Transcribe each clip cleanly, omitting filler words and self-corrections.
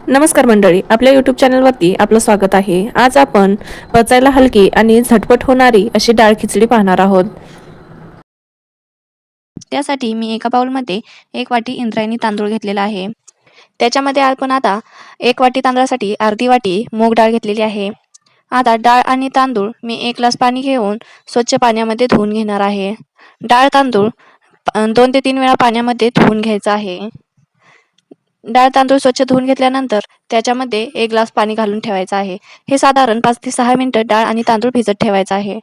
नमस्कार मंडळी, आपल्या यूट्यूब चॅनलवरती आपलं स्वागत आहे। आज आपण पचायला हलकी आणि झटपट होणारी अशी डाळ खिचडी पाहणार आहोत। त्यासाठी मी एका बाउलमध्ये 1 वाटी इंद्रायणी तांदूळ घेतलेला आहे। त्याच्यामध्ये आपण आता 1 वाटी तांदळासाठी अर्धी वाटी मूग डाळ घेतलेली आहे। आता डाळ आणि तांदूळ मी 1 ग्लास पाणी घेऊन स्वच्छ पाण्यामध्ये धुवून घेणार आहे। डाळ तांदूळ 2 ते 3 वेळा पाण्यामध्ये धुवून घ्यायचा आहे। डाळ तांदूळ स्वच्छ धुवून घेतल्यानंतर त्याच्यामध्ये 1 ग्लास पाणी घालून ठेवायचं आहे। हे साधारण 5 ते 6 मिनिटं डाळ आणि तांदूळ भिजत ठेवायचं आहे।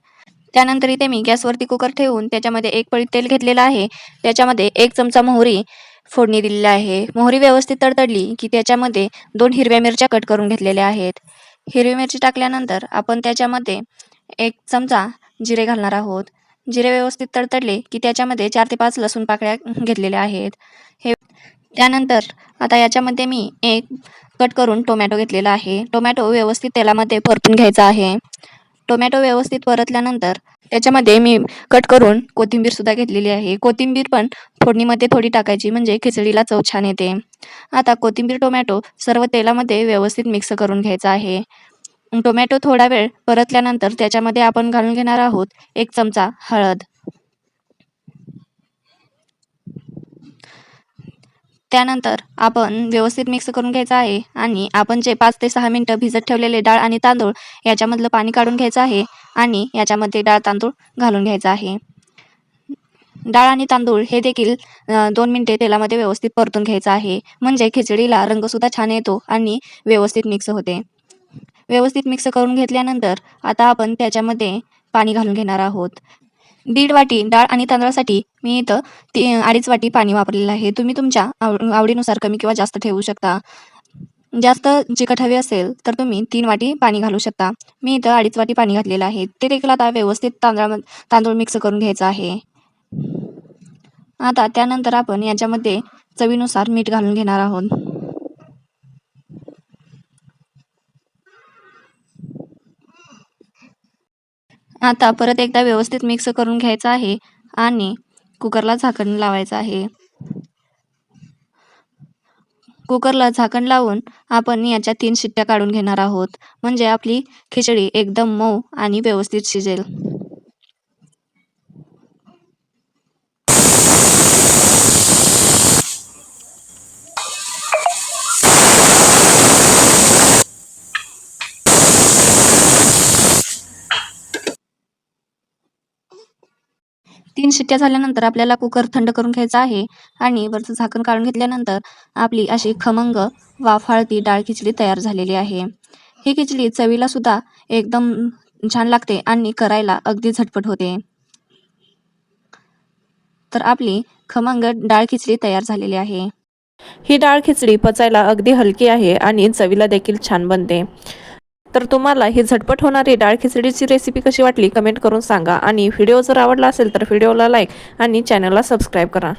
त्यानंतर इथे मी गॅसवरती कुकर ठेवून त्याच्यामध्ये 1 पळी तेल घेतलेलं आहे। त्याच्यामध्ये 1 चमचा मोहरी फोडणी दिलेली आहे। मोहरी व्यवस्थित तडतडली की त्याच्यामध्ये 2 हिरव्या मिरच्या कट करून घेतलेल्या आहेत। हिरवी मिरची टाकल्यानंतर आपण त्याच्यामध्ये 1 चमचा जिरे घालणार आहोत। जिरे व्यवस्थित तडतडले की त्याच्यामध्ये 4 ते 5 लसूण पाकळ्या घेतलेल्या आहेत। त्यानंतर आता याच्यामध्ये मी 1 कट करून टोमॅटो घेतलेला आहे। टोमॅटो व्यवस्थित तेलामध्ये परतून घ्यायचा आहे। टोमॅटो व्यवस्थित परतल्यानंतर त्याच्यामध्ये मी कट करून कोथिंबीर सुद्धा घेतलेली आहे। कोथिंबीर पण फोडणीमध्ये थोडी टाकायची, म्हणजे खिचडीला चव छान येते। आता कोथिंबीर टोमॅटो सर्व तेलामध्ये व्यवस्थित मिक्स करून घ्यायचा आहे। टोमॅटो थोडा वेळ परतल्यानंतर त्याच्यामध्ये आपण घालून घेणार आहोत 1 चमचा हळद। त्यानंतर आपण व्यवस्थित मिक्स करून घ्यायचं आहे आणि आपण जे 5 ते 6 मिनिटं भिजत ठेवलेले डाळ आणि तांदूळ याच्यामधलं पाणी काढून घ्यायचं आहे आणि याच्यामध्ये डाळ तांदूळ घालून घ्यायचं आहे। डाळ आणि तांदूळ हे देखील 2 मिनिटे तेलामध्ये व्यवस्थित परतून घ्यायचं आहे, म्हणजे खिचडीला रंगसुद्धा छान येतो आणि व्यवस्थित मिक्स होते। व्यवस्थित मिक्स करून घेतल्यानंतर आता आपण त्याच्यामध्ये पाणी घालून घेणार आहोत। 1.5 वाटी डाळ आणि तांदळासाठी मी इथं 2.5 वाटी पाणी वापरलेलं आहे। तुम्ही तुमच्या आवडीनुसार कमी किंवा जास्त ठेवू शकता। जास्त चिकट हवी असेल तर तुम्ही 3 वाटी पाणी घालू शकता। मी इथं 2.5 वाटी पाणी घातलेलं आहे। ते देखील आता व्यवस्थित तांदूळ मिक्स करून घ्यायचा आहे। आता त्यानंतर आपण याच्यामध्ये चवीनुसार मीठ घालून घेणार आहोत। आता परत एकदा व्यवस्थित मिक्स करून घ्यायचं आहे आणि कुकरला झाकण लावायचं आहे। कुकरला झाकण लावून आपण याच्या 3 शिट्ट्या काढून घेणार आहोत, म्हणजे आपली खिचडी एकदम मऊ आणि व्यवस्थित शिजेल। 3 शिट्ट्या झाल्यानंतर आपल्याला कुकर थंड करून घ्यायचा आहे आणि वरचं झाकण काढून घेतल्यानंतर आपली अशी खमंग वाफाळती डाळ खिचडी तयार झालेली आहे। ही खिचडी चवीला सुद्धा एकदम छान लागते आणि करायला अगदी झटपट होते। तर आपली खमंग डाळ खिचडी तयार झालेली आहे। ही डाळ खिचडी पचायला अगदी हलकी आहे आणि चवीला देखील छान बनते। तर तुम्हाला ही झटपट होणारी डाळ खिचडीची रेसिपी कशी वाटली कमेंट करून सांगा आणि व्हिडिओ जर आवडला असेल तर व्हिडिओला लाईक आणि चॅनलला सबस्क्राईब करा।